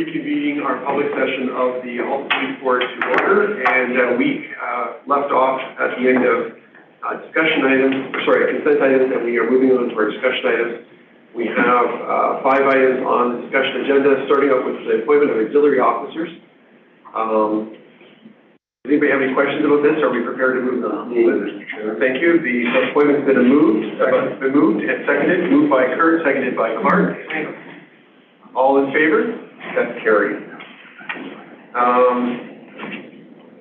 reconvening our public session of the Halton Police Board to order, and we left off at the end of consent items, and we are moving on to our discussion items. We have 5 items on the discussion agenda, starting out with the appointment of auxiliary officers. Does anybody have any questions about this? Are we prepared to move them? Thank you. The appointment's been moved and seconded. Moved by Kurt, seconded by Clark. All in favor? That's carried.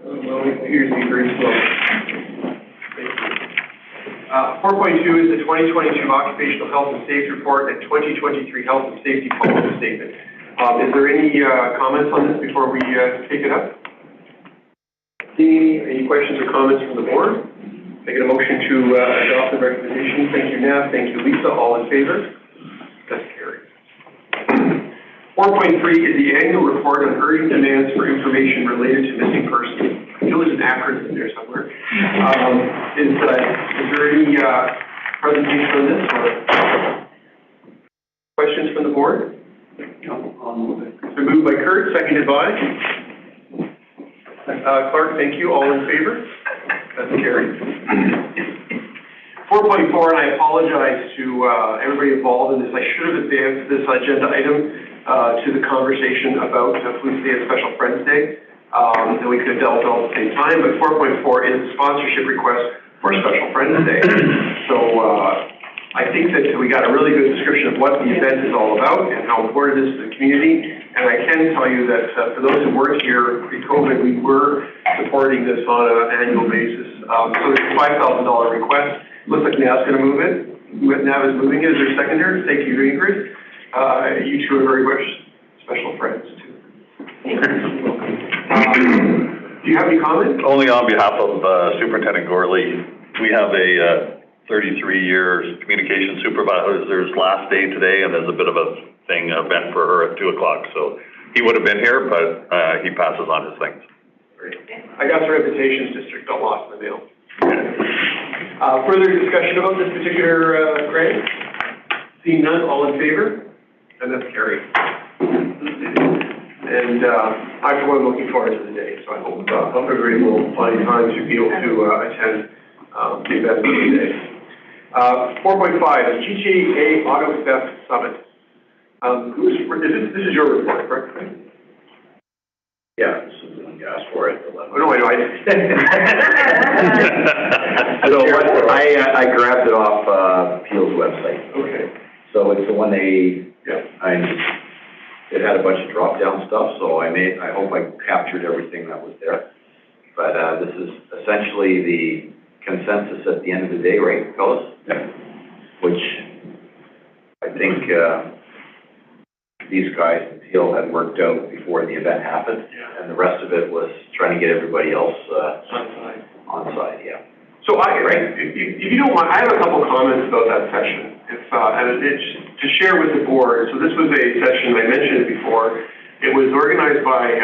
Well, here's the very slow. 4.2 is the 2022 Occupational Health and Safety Report and 2023 Health and Safety Policy Statement. Is there any comments on this before we take it up? Any questions or comments from the board? Making a motion to adopt the recommendation. Thank you, Nav. Thank you, Lisa. All in favor? That's carried. 4.3 is the annual report on urgent demands for information related to missing persons. I feel there's an acronym in there somewhere. Is there any presentation on this or questions from the board? No, I'll move it. It's been moved by Kurt, seconded by Clark. Thank you. All in favor? That's carried. 4.4, and I apologize to everybody involved in this. I should have advanced this agenda item to the conversation about Police Day and Special Friends Day, and we could have dealt with it all at the same time, but 4.4 is a sponsorship request for Special Friends Day. So I think that we got a really good description of what the event is all about and how important it is to the community, and I can tell you that for those who weren't here pre-COVID, we were supporting this on an annual basis. So there's a $5,000 request. Looks like Nav's going to move it. Nav is moving it. Is there a seconder? Thank you, Ingrid. You two are very much special friends, too. Do you have any comments? Only on behalf of Superintendent Gorley. We have a 33-year communication supervisor's last day today, and there's a bit of a event for her at 2 o'clock. So he would have been here, but he passes on his things. Great. I got your invitations, District, got lost in the mail. Further discussion about this particular grant? Seeing none, all in favor? And that's carried. And I, for one, am looking forward to the day, so I hope everybody will find time to be able to attend the event of the day. 4.5, GTA Auto Theft Summit. This is your report, correct? Yeah, this is the one you asked for it. Oh, no, I didn't. So I grabbed it off Peel's website. Okay. So it's the one it had a bunch of drop-down stuff, so I hope I captured everything that was there. But this is essentially the consensus at the end of the day, right, fellas? Yeah. Which I think these guys in Peel had worked out before the event happened, and the rest of it was trying to get everybody else on side, yeah. So if you don't mind, I have a couple comments about that session. And it's to share with the board. So this was a session, I mentioned it before. It was organized by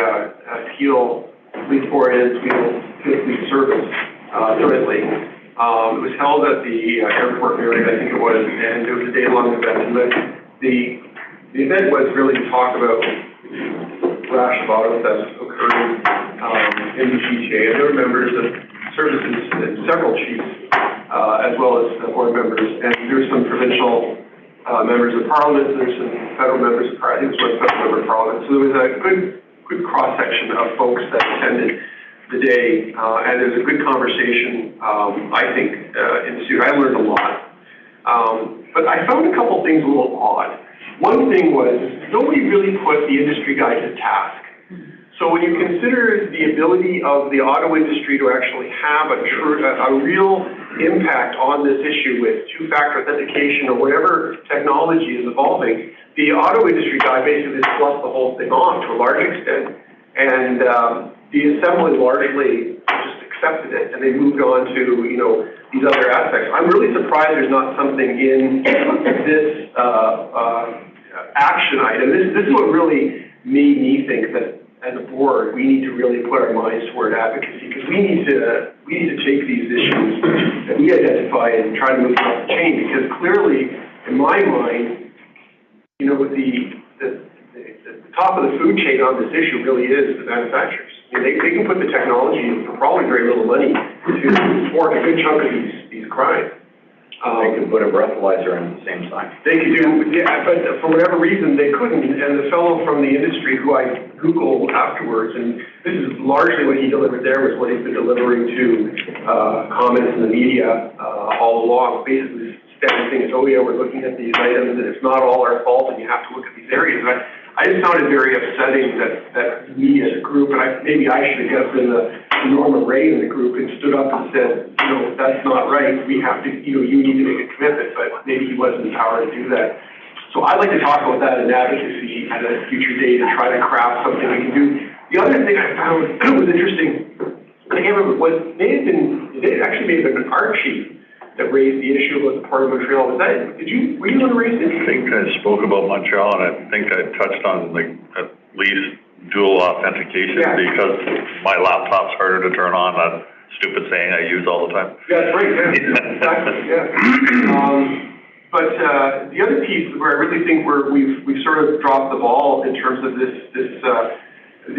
Peel Police Board and Peel Police Service jointly. It was held at the airport area, I think it was, and it was a day-long event. And the event was really to talk about rash of auto thefts occurring in the GTA. And there were members of services and several chiefs, as well as board members, and there's some provincial members of parliament, and there's some federal members of parliament, I think it was one federal member of parliament. So there was a good cross-section of folks that attended the day, and there was a good conversation, I think, ensued. I learned a lot. But I found a couple things a little odd. One thing was, nobody really put the industry guy to task. So when you consider the ability of the auto industry to actually have a real impact on this issue with two-factor authentication or whatever technology is evolving, the auto industry guy basically just fluffed the whole thing off to a large extent, and the assembly largely just accepted it, and they moved on to these other aspects. I'm really surprised there's not something in this action item. This is what really made me think that, as a board, we need to really put our minds toward advocacy, because we need to take these issues that we identify and try to move them up the chain. Because clearly, in my mind, the top of the food chain on this issue really is the manufacturers. I mean, they can put the technology in for probably very little money to thwart a good chunk of these crimes. They could put a breathalyzer in at the same time. They could do, yeah, but for whatever reason, they couldn't. And the fellow from the industry who I Googled afterwards, and this is largely what he delivered there, was what he's been delivering to comments in the media all along. Basically, standard thing is, oh yeah, we're looking at these items, and it's not all our fault, and you have to look at these areas. And I just found it very upsetting that we as a group, and maybe I should have been the Norma Ray in the group and stood up and said, you know, that's not right. We have to, you need to make a commitment, but maybe he wasn't empowered to do that. So I'd like to talk about that in advocacy at a future date and try to craft something we can do. The other thing I found was interesting, I can't remember, it may have been an art chief that raised the issue about the Port of Montreal. Was that, were you the one who raised it? I think I spoke about Montreal, and I think I touched on, like, at least dual authentication, because my laptop's harder to turn on, that stupid saying I use all the time. Yeah, that's right, yeah, exactly, yeah. But the other piece where I really think we've sort of dropped the ball in terms of these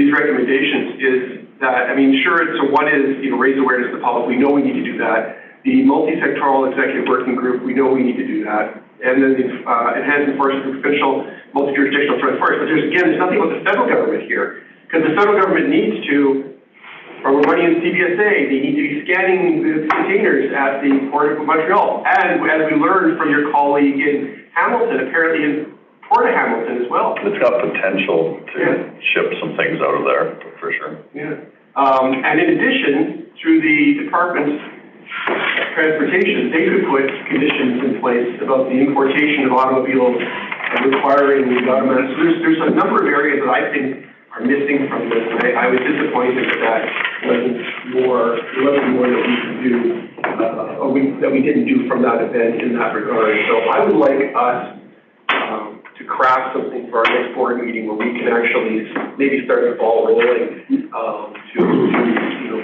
recommendations is that, I mean, sure, so one is, raise awareness to the public. We know we need to do that. The multi-sectoral executive working group, we know we need to do that. And then the enhanced enforcement of provincial multi-jurisdictional threat first. But there's nothing about the federal government here, because the federal government needs to, or we're running in CBSA, they need to be scanning the containers at the Port of Montreal. And as we learned from your colleague in Hamilton, apparently in Port of Hamilton as well. It's got potential to ship some things out of there, for sure. Yeah. And in addition, through the Department's Transportation, they could put conditions in place about the importation of automobiles and requiring the automatic. So there's a number of areas that I think are missing from this. I was disappointed that wasn't more that we could do, that we didn't do from that event in that regard. So I would like us to craft something for our next board meeting where we can actually maybe start the ball rolling to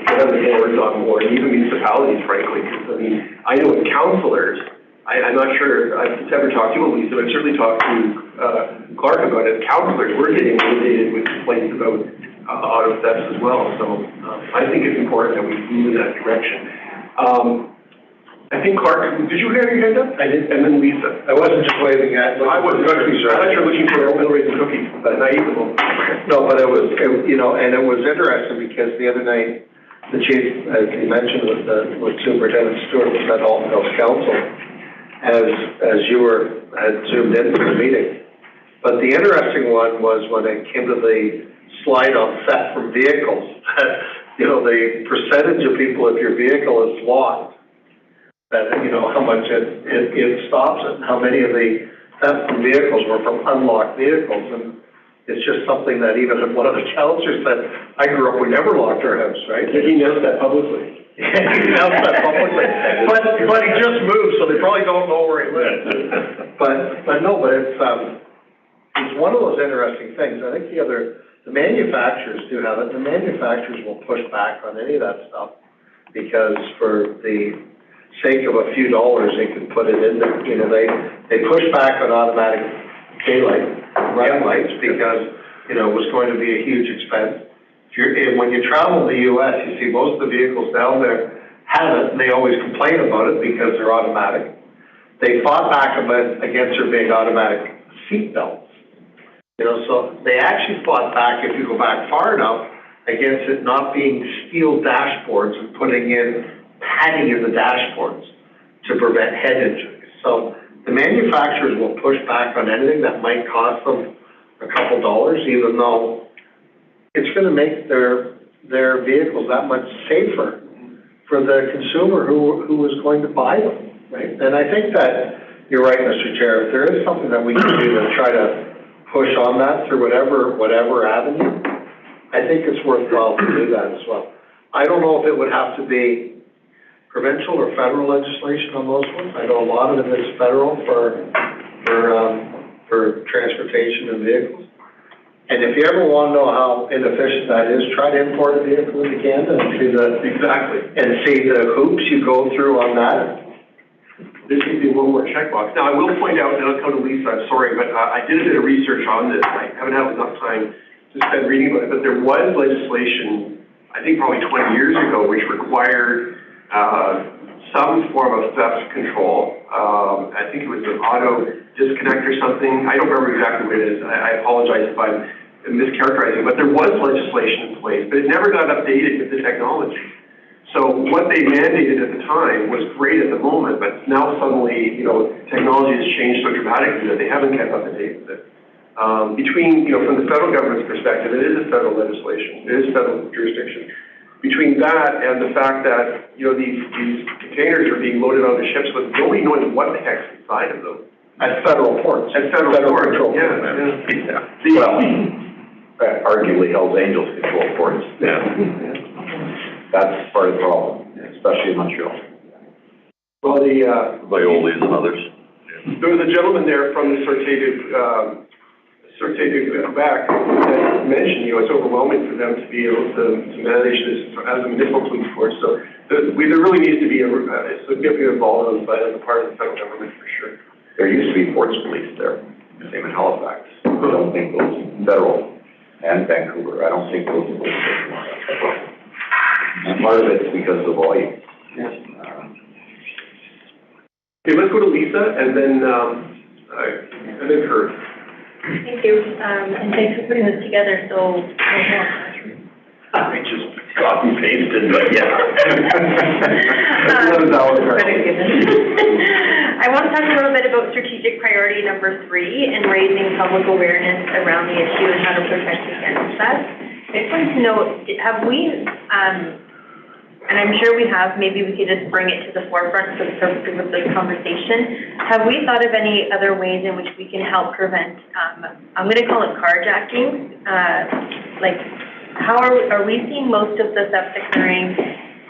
get other boards on board, even municipalities, frankly. Because I mean, I know with councillors, I'm not sure I've ever talked to you, Lisa, but I've certainly talked to Clark about it. Councillors, we're getting inundated with complaints about auto thefts as well. So I think it's important that we move in that direction. I think Clark, did you have your hand up? I did. And then Lisa. I wasn't just waving at. No, I wasn't. I thought you were looking for oatmeal raisin cookies, but I ate them. No, but it was interesting because the other night, the chief, as he mentioned, with Superintendent Stewart, was at Halton Hills Council, as you had zoomed into the meeting. But the interesting one was when it came to the slide on theft from vehicles. The percentage of people, if your vehicle is locked, that, how much it stops it, and how many of the theft from vehicles were from unlocked vehicles. And it's just something that even one of the counselors said, I grew up, we never locked our house, right? He announced that publicly. He announced that publicly. But he just moved, so they probably don't know where he lives. But it's one of those interesting things. I think the manufacturers do have it. The manufacturers will push back on any of that stuff because for the sake of a few dollars, they can put it in there. They push back on automatic daylight running lights because, it was going to be a huge expense. When you travel in the U.S., you see most of the vehicles down there have it, and they always complain about it because they're automatic. They fought back against there being automatic seat belts. So they actually fought back, if you go back far enough, against it not being steel dashboards and putting in padding in the dashboards to prevent head injuries. So the manufacturers will push back on anything that might cost them a couple dollars, even though it's going to make their vehicles that much safer for the consumer who is going to buy them, right? And I think that you're right, Mr. Chair. If there is something that we can do to try to push on that through whatever avenue, I think it's worthwhile to do that as well. I don't know if it would have to be provincial or federal legislation on those ones. I know a lot of it is federal for transportation and vehicles. And if you ever want to know how inefficient that is, try to import a vehicle into Canada and see the hoops you go through on that. There seems to be one more checkbox. Now, I will point out, and I'll come to Lisa, I'm sorry, but I did a bit of research on this. I haven't had enough time to spend reading about it, but there was legislation, I think probably 20 years ago, which required some form of theft control. I think it was an auto disconnect or something. I don't remember exactly what it is. I apologize if I'm mischaracterizing, but there was legislation in place, but it never got updated with the technology. So what they mandated at the time was great at the moment, but now suddenly, technology has changed so dramatically that they haven't kept up to date with it. From the federal government's perspective, it is a federal legislation, it is federal jurisdiction. Between that and the fact that, these containers are being loaded onto ships with nobody knowing what the heck's inside of them. At federal ports. At federal ports, control. Yeah. Well, arguably Hell's Angels control ports. Yeah. That's part of the problem, especially in Montreal. Well, Violis and others. there was a gentleman there from the Sûreté de Quebec that mentioned, it's overwhelming for them to be able to manage this as a municipal police force. So there really needs to be a significant involvement on the part of the federal government for sure. There used to be ports police there, same in Halifax. I don't think those federal and Vancouver, I don't think those are police anymore. And part of it's because of the volume. Okay, let's go to Lisa and then Kurt. Thank you, and thanks for putting this together so. I just copy pasted, but yeah. I want to talk a little bit about strategic priority number 3 and raising public awareness around the issue and how to protect against that. I just wanted to know, have we, and I'm sure we have, maybe we could just bring it to the forefront for the purposes of the conversation. Have we thought of any other ways in which we can help prevent, I'm going to call it carjacking, how are we seeing most of the theft occurring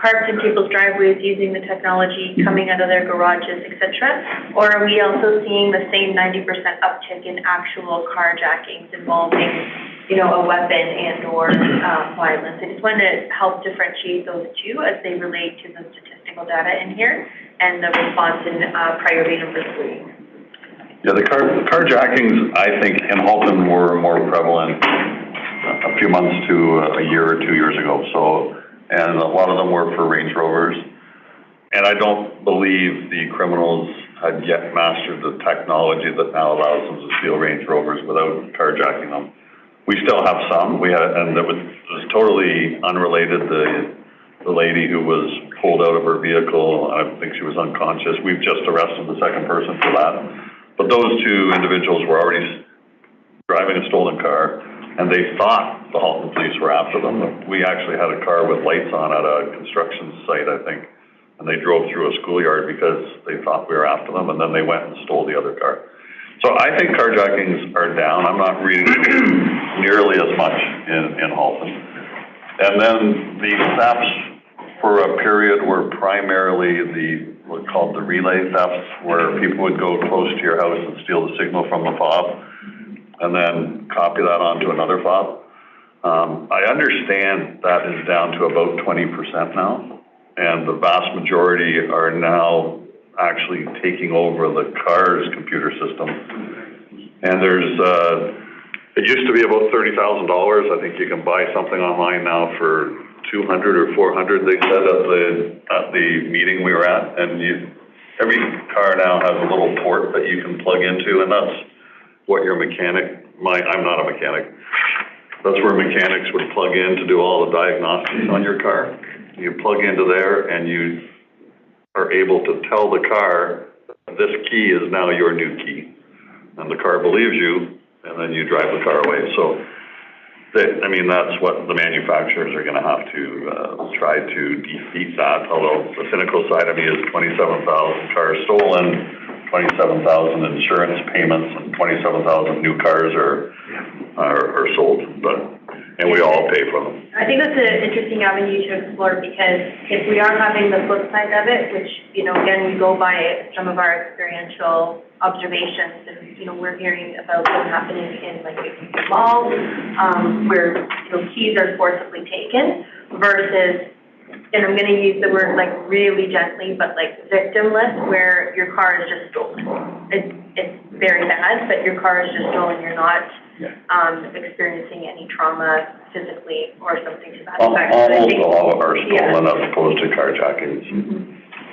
parked in people's driveways using the technology coming out of their garages, etc.? Or are we also seeing the same 90% uptick in actual carjackings involving, a weapon and or violence? I just wanted to help differentiate those two as they relate to the statistical data in here and the response in priority number 3. Yeah, the carjackings, I think, in Halton were more prevalent a few months to a year or 2 years ago. And a lot of them were for Range Rovers. And I don't believe the criminals had yet mastered the technology that now allows them to steal Range Rovers without carjacking them. We still have some. And it was totally unrelated. The lady who was pulled out of her vehicle, I think she was unconscious. We've just arrested the second person for that. But those 2 individuals were already driving a stolen car, and they thought the Halton police were after them. We actually had a car with lights on at a construction site, I think, and they drove through a schoolyard because they thought we were after them, and then they went and stole the other car. So I think carjackings are down. I'm not reading nearly as much in Halton. And then the thefts for a period were primarily what's called the relay thefts, where people would go close to your house and steal the signal from the fob and then copy that onto another fob. I understand that is down to about 20% now, and the vast majority are now actually taking over the car's computer system. And it used to be about $30,000. I think you can buy something online now for $200 or $400, they said at the meeting we were at. And every car now has a little port that you can plug into, and that's what your mechanic, I'm not a mechanic, that's where mechanics would plug in to do all the diagnostics on your car. You plug into there and you are able to tell the car, this key is now your new key. And the car believes you, and then you drive the car away. So, that's what the manufacturers are going to have to try to defeat that, although the cynical side of me is 27,000 cars stolen, 27,000 insurance payments, and 27,000 new cars are sold, and we all pay for them. I think that's an interesting avenue to explore, because if we are having the flip side of it, which, again, we go by some of our experiential observations, and, we're hearing about them happening in, malls, where, keys are forcibly taken, versus and I'm gonna use the word like really gently, but like victimless, where your car is just stolen. It's very bad, but your car is just stolen, you're not, experiencing any trauma physically or something to that effect. So I Almost think- all of our Yeah. stolen as opposed to carjackings.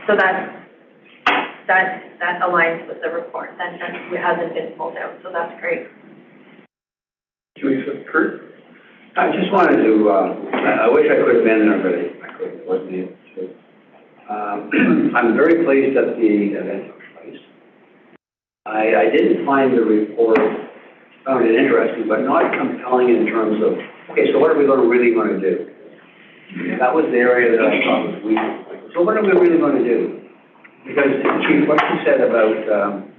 So that aligns with the report, that hasn't been pulled out, so that's great. Kurt? I just wanted to, I wish I could have been there, but I couldn't, wasn't able to. I'm very pleased that the event took place. I didn't find the report, found it interesting, but not compelling in terms of, okay, so what are we really going to do? That was the area that I thought was weak. So what are we really going to do? Because, Chief, what you said about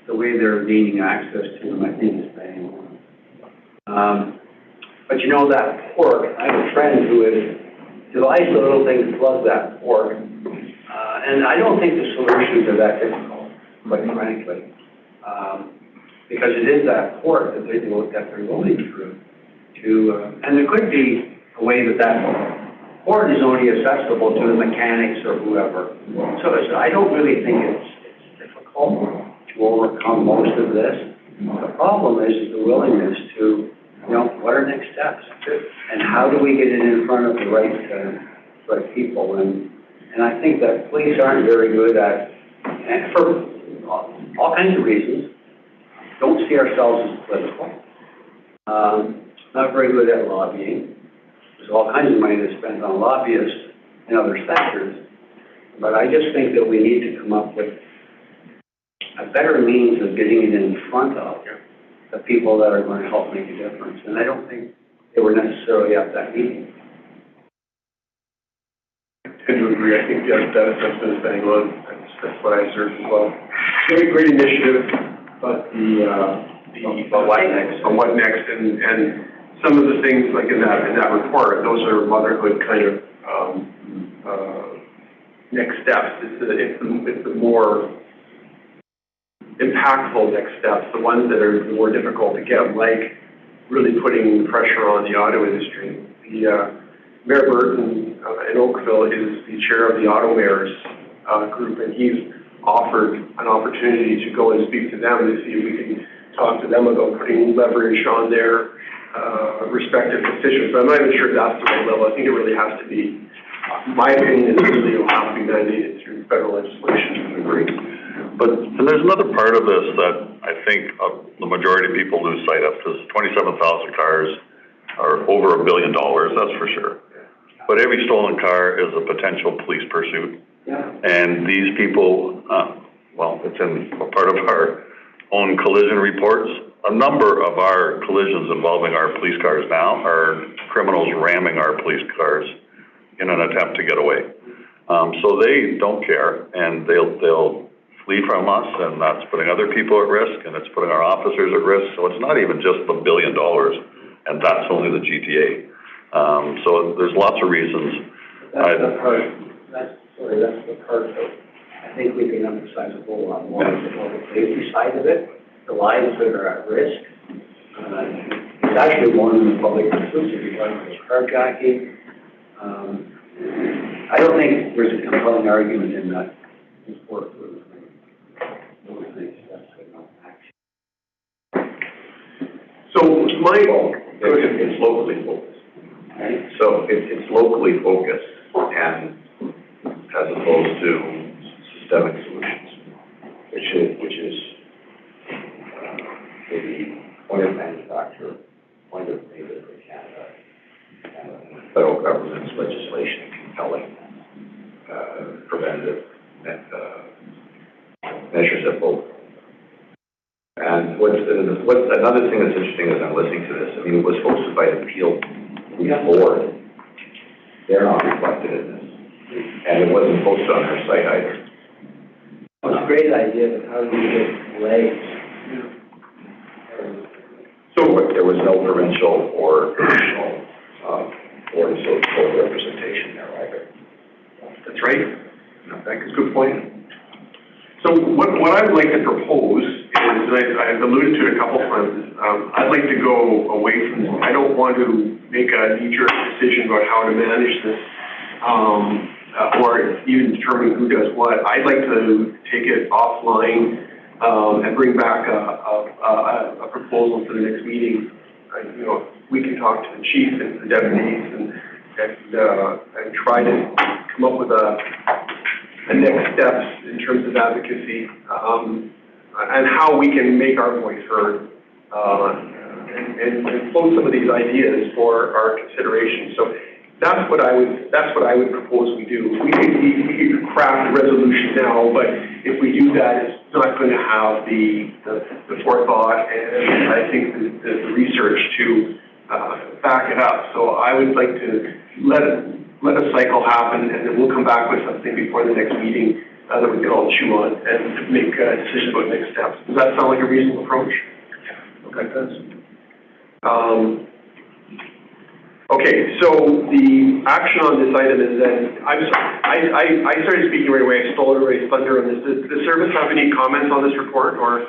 the way they're gaining access to them, I think is very important. But you know, that pork, I have a friend who has devised a little thing to plug that pork, and I don't think the solutions are that difficult, quite frankly, because it is that pork that they're going through and there could be a way that port is only accessible to the mechanics or whoever. So I don't really think it's difficult to overcome most of this. The problem is the willingness to, what are next steps? And how do we get it in front of the right people? And I think that police aren't very good at, and for all kinds of reasons, don't see ourselves as political. Not very good at lobbying. There's all kinds of money that's spent on lobbyists in other sectors. But I just think that we need to come up with a better means of getting it in front of the people that are going to help make a difference. And I don't think they were necessarily at that meeting. I tend to agree. I think that's been bang on. That's what I observed as well. Great initiative, but but what next? And some of the things like in that report, those are motherhood kind of next steps. It's the more impactful next steps, the ones that are more difficult to get, like really putting pressure on the auto industry. Mayor Burton in Oakville is the chair of the Auto Mayors group, and he's offered an opportunity to go and speak to them to see if we can talk to them about putting leverage on their respective decisions. But I'm not even sure that's the right level. I think it really has to be, my opinion is really it'll have to be mandated through federal legislation. I agree. And there's another part of this that I think the majority of people lose sight of, because 27,000 cars are over $1 billion, that's for sure. But every stolen car is a potential police pursuit. Yeah. And these people, it's in a part of our own collision reports. A number of our collisions involving our police cars now are criminals ramming our police cars in an attempt to get away. So they don't care, and they'll flee from us, and that's putting other people at risk, and it's putting our officers at risk. So it's not even just the $1 billion, and that's only the GTA. So there's lots of reasons. That's the part that I think we can emphasize a whole lot more, the public safety side of it, the lives that are at risk. It's actually more than the public inclusive, because it's carjacking. I don't think there's a compelling argument in that report. So it's locally focused. Right? So it's locally focused, and as opposed to systemic solutions, which is the point of manufacture, point of data for Canada, and the federal government's legislation compelling preventative measures at both. And what's another thing that's interesting as I'm listening to this, I mean, it was hosted by the Peel Board. They're not reflected in this. And it wasn't posted on their site either. Well, it's a great idea, but how do you get legs? So there was no provincial or national board of representation there either. That's right. That's a good point. So what I'd like to propose is, and I've alluded to it a couple times, I'd like to go away from this. I don't want to make a knee-jerk decision about how to manage this. or even determining who does what. I'd like to take it offline, and bring back a proposal for the next meeting. You know, we can talk to the chief and the deputies and try to come up with a next steps in terms of advocacy, and how we can make our voice heard, and float some of these ideas for our consideration. So that's what I would propose we do. We could craft a resolution now, but if we do that, it's not going to have the forethought and I think the research to back it up. So I would like to let a cycle happen, and then we'll come back with something before the next meeting that we can all chew on and make a decision about next steps. Does that sound like a reasonable approach? Okay, it does. Okay, so the action on this item is then, I'm sorry, I started speaking right away. I stole everybody's thunder on this. Does the service have any comments on this report, or?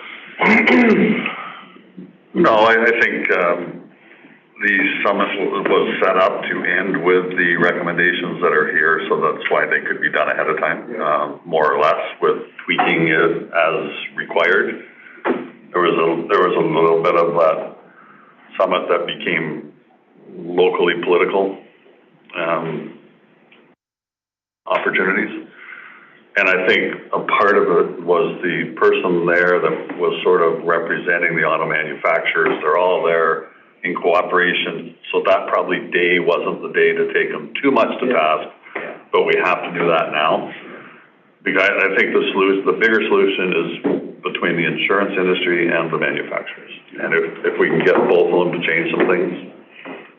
No, I think the summit was set up to end with the recommendations that are here, so that's why they could be done ahead of time, more or less, with tweaking it as required. There was a little bit of that summit that became locally political opportunities. And I think a part of it was the person there that was sort of representing the auto manufacturers. They're all there in cooperation, so that probably day wasn't the day to take them too much to task, but we have to do that now. Because I think the bigger solution is between the insurance industry and the manufacturers. And if we can get both of them to change some things,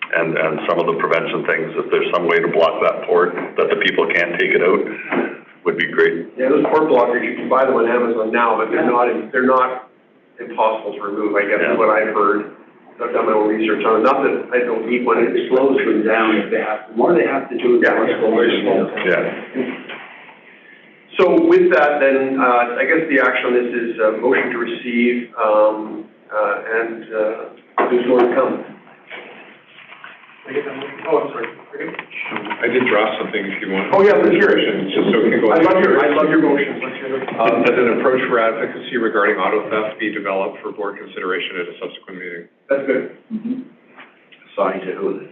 and some of the prevention things, if there's some way to block that port, that the people can't take it out, would be great. Yeah, those port blockers, you can buy them on Amazon now, but they're not impossible to remove, I guess, is what I've heard. I've done my own research on it. Not that I don't need one. It slows them down if they have. The more they have to do, the more slow. Yeah. So with that, then, I guess the action on this is a motion to receive, and there's more to come. Oh, I'm sorry. I did draw something if you want. Oh, yeah, let's hear it. Just so we can go. I love your motions. Let's hear it. That an approach for advocacy regarding auto theft be developed for board consideration at a subsequent meeting. That's good. Assigned to who?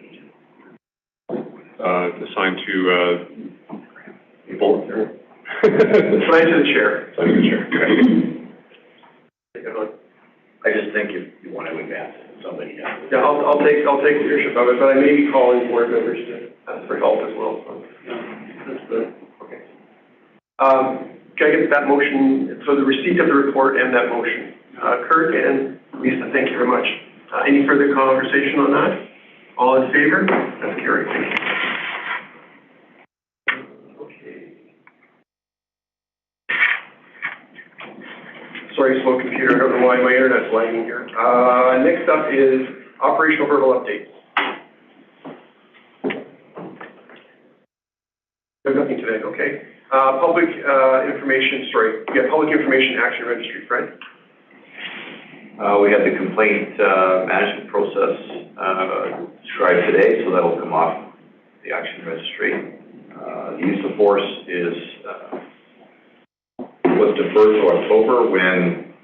Assigned to, Both. Assigned to the chair. Assigned to the chair. Okay. I just think if you want to advance it, somebody has. Yeah, I'll take leadership of it, but I may be calling board members to ask for help as well, so. That's good. Okay. Can I get that motion, so the receipt of the report and that motion? Kirk and Lisa, thank you very much. Any further conversation on that? All in favor? That's carried. Thank you. Sorry, slow computer, I don't know why my internet's lagging here. Next up is operational hurdle updates. There's nothing today, okay. Public information action registry, Fred. We had the complaint management process described today, so that will come off the action registry. The use of force was deferred to October when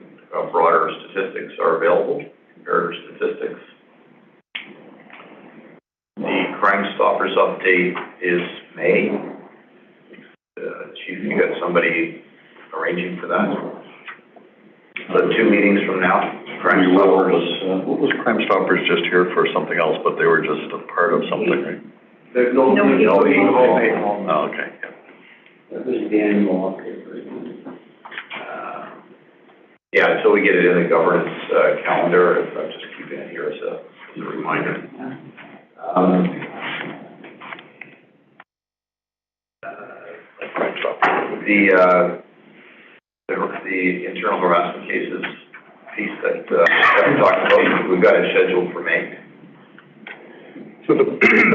broader statistics are available, comparator statistics. The Crime Stoppers update is May. Chief, you got somebody arranging for that? So 2 meetings from now, Crime Stoppers. What was Crime Stoppers just here for something else, but they were just a part of something, right? There's no meeting all day. Oh, okay, yeah. That was the annual update. Yeah, until we get it in the governance calendar, I'm just keeping it here as a reminder. The internal harassment cases piece that we talked about, we've got it scheduled for May. So the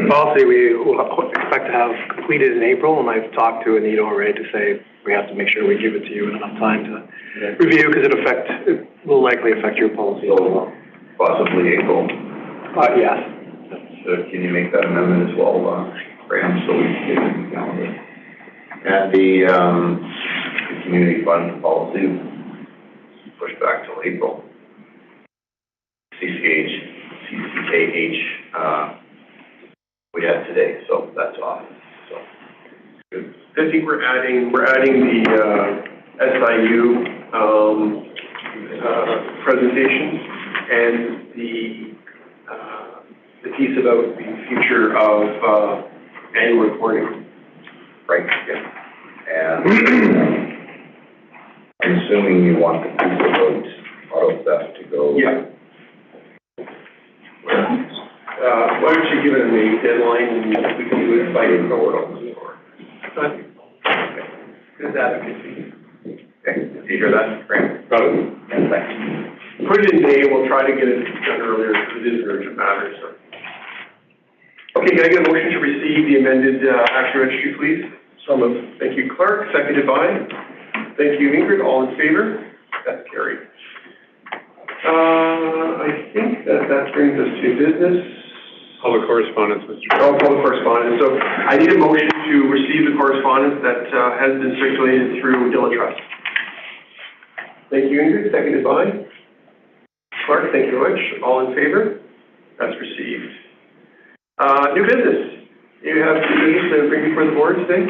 policy we will expect to have completed in April, and I've talked to Anita already to say we have to make sure we give it to you in enough time to review, because it will likely affect your policy as well. Possibly April. Yes. So can you make that amendment as well? Graham, so we can get it in the calendar. And the community fund policy pushed back till April. CCKH, we had today, so that's off, so. Good. I think we're adding the SIU, presentations and the piece about the future of, annual reporting. Right, yeah. And I'm assuming you want the piece about auto theft to go. Yeah. Why don't you give it a deadline and we can do it by April or good advocacy. Okay, did you hear that, Graham? Got it. And thanks. Put it in May, we'll try to get it done earlier because it is urgent matter, so. Okay, can I get a motion to receive the amended, action registry, please? So moved. Thank you, Clark, seconded by. Thank you, Ingrid, all in favor? That's carried. I think that brings us to business. Public correspondence, Mr. Chair. Oh, public correspondence. So I need a motion to receive the correspondence that has been circulated through Trust. Thank you, Ingrid. Seconded by Clark. Thank you very much. All in favor? That's received. New business. You have new business to bring before the board today?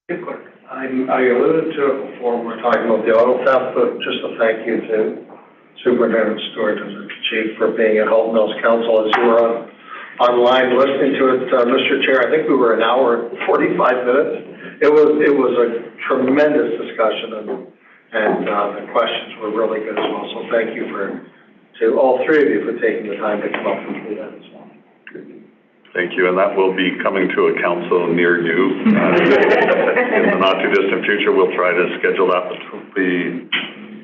Yes, Clark. I alluded to it before when we were talking about the auto theft, but just a thank you to Superintendent Stewart and the Chief for being at Halton Mills Council. As you were online listening to it, Mr. Chair, I think we were an hour and 45 minutes. It was a tremendous discussion, and the questions were really good as well. So thank you to all three of you for taking the time to come up and do that as well. Thank you, and that will be coming to a council near you. In the not-too-distant future, we'll try to schedule that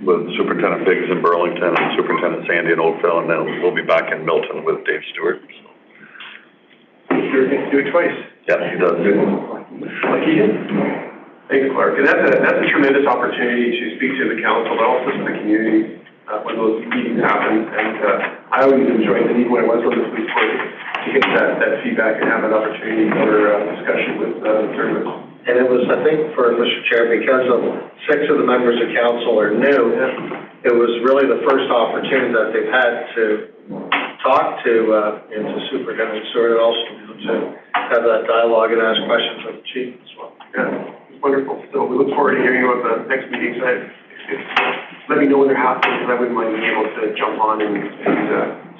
with Superintendent Biggs in Burlington and Superintendent Sandy in Oakville, and then we'll be back in Milton with Dave Stewart. Sure, do it twice. Yeah, he does. Lucky him. Thanks, Clark. And that's a tremendous opportunity to speak to the council, but also to the community when those meetings happen. And I always enjoyed the meeting when I was on the police board to get that feedback and have an opportunity for discussion with the service. And it was, I think, for Mr. Chair, because of 6 of the members of council are new, it was really the first opportunity that they've had to talk to Superintendent Stewart and also to have that dialogue and ask questions of the chief as well. Yeah, it's wonderful. So we look forward to hearing about the next meeting. So let me know when they're happening, because I wouldn't mind being able to jump on and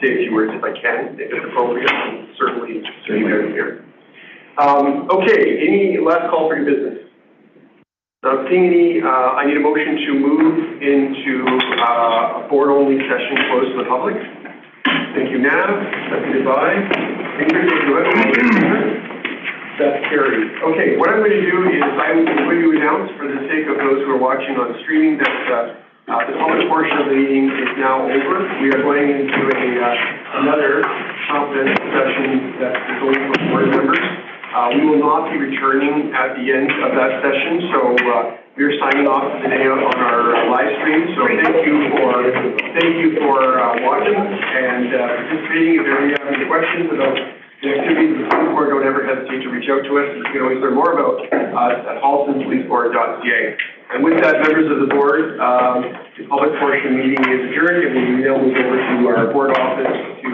say a few words if I can, if it's appropriate, and certainly here. Okay, any last call for your business? Not seeing any, I need a motion to move into a board-only session closed to the public. Thank you, Nav. Seconded by Ingrid. That's carried. Okay, what I'm going to do is I'm going to announce, for the sake of those who are watching on streaming, that the public portion of the meeting is now over. We are going into another confidential session that is only for board members. We will not be returning at the end of that session, so we are signing off today on our live stream. So thank you for watching and participating. If you have any questions about the activities of the school board, don't ever hesitate to reach out to us. You can always learn more about us at haltonpoliceboard.ca. And with that, members of the board, the public portion meeting is adjourned, and we will move over to our board office to